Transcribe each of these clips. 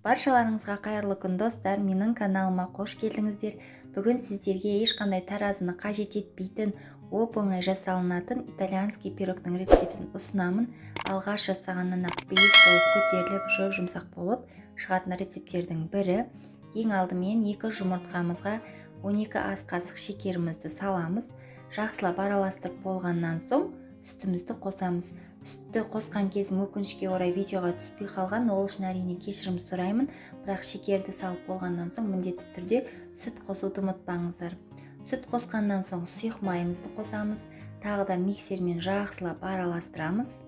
Баршаларыңызға қайырлы күн достар, менің каналыма қош келдіңіздер. Бүгін сіздерге ешқандай таразыны қажет етпейтін, оп-оңай жасалынатын итальянский пирогтың рецептін ұсынамын. Алғаш жасағаннан ақ биік болып көтеріліп, жұмсақ болып шығатын рецептердің бірі. Ең алдымен 2 жұмыртқамызға 12 ас қасық шекерімізді саламыз. Жақсылап араластырып болғаннан соң сүтімізді қосамыз. Сүтті қосқан кезім өкінішке орай видеоға түспей қалған, ол үшін әрине кешірім сұраймын, бірақ шекерді салып болғаннан соң міндетті түрде сүт қосуды ұмытпаңыздар. Сүт қосқаннан соң сұйық майымызды қосамыз, тағы да миксермен жақсылап араластырамыз.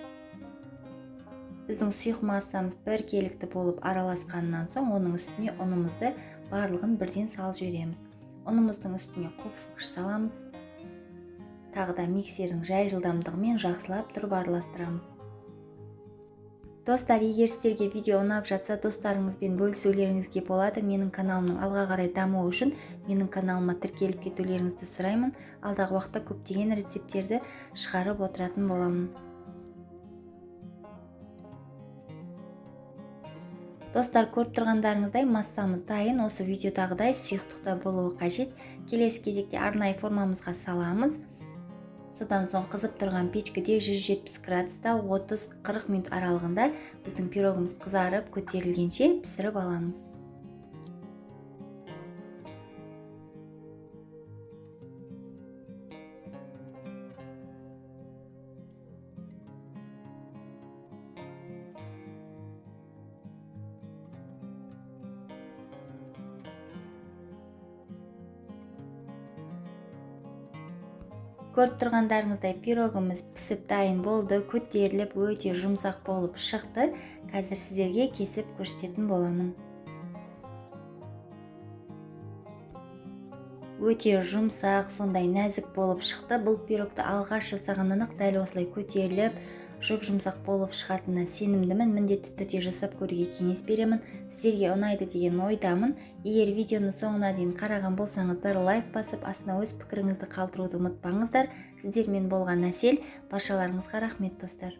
Біздің сұйық массамыз біркелікті болып араласқаннан соң оның үстіне ұнымызды барлығын бірден салып жібереміз. Ұнымыздың үстіне қопсытқыш саламыз. Тағы да миксердің жай жылдамдығымен жақсылап тұрып араластырамыз. Достар, егер сіздерге видео ұнап жатса, достарыңызбен бөлісулеріңізге болады. Менің каналымның алға қарай дамуы үшін менің каналыма тіркеліп кетулеріңізді сұраймын. Алдағы уақытта көптеген рецептерді шығарып отыратын боламын. Достар, көріп тұрғандарыңыздай массамыз дайын. Осы видеодағыдай сұйықтықта болуы қажет. Келесі кезекте арнайы формамызға саламыз. Содан соң қызып тұрған печкеде 170 градуста 30-40 минут аралығында біздің пирогымыз қызарып көтерілгенше пісіріп аламыз. Көріп тұрғандарыңыздай пирогымыз пісіп дайын болды, көтеріліп өте жұмсақ болып шықты. Қазір сіздерге кесіп көрсететін боламын. Өте жұмсақ, сондай нәзік болып шықты. Бұл пирогты алғаш жасағаннан ақ дәл осылай көтеріліп, жұмсақ болып шығатынына сенімдімін. Міндетті түрде жасап көруге кеңес беремін. Сіздерге ұнайды деген ойдамын. Егер видеоны соңына дейін қараған болсаңыздар, лайк басып, астына өз пікіріңізді қалдыруды ұмытпаңыздар. Сіздермен болған Әсел, баршаларыңызға рахмет достар.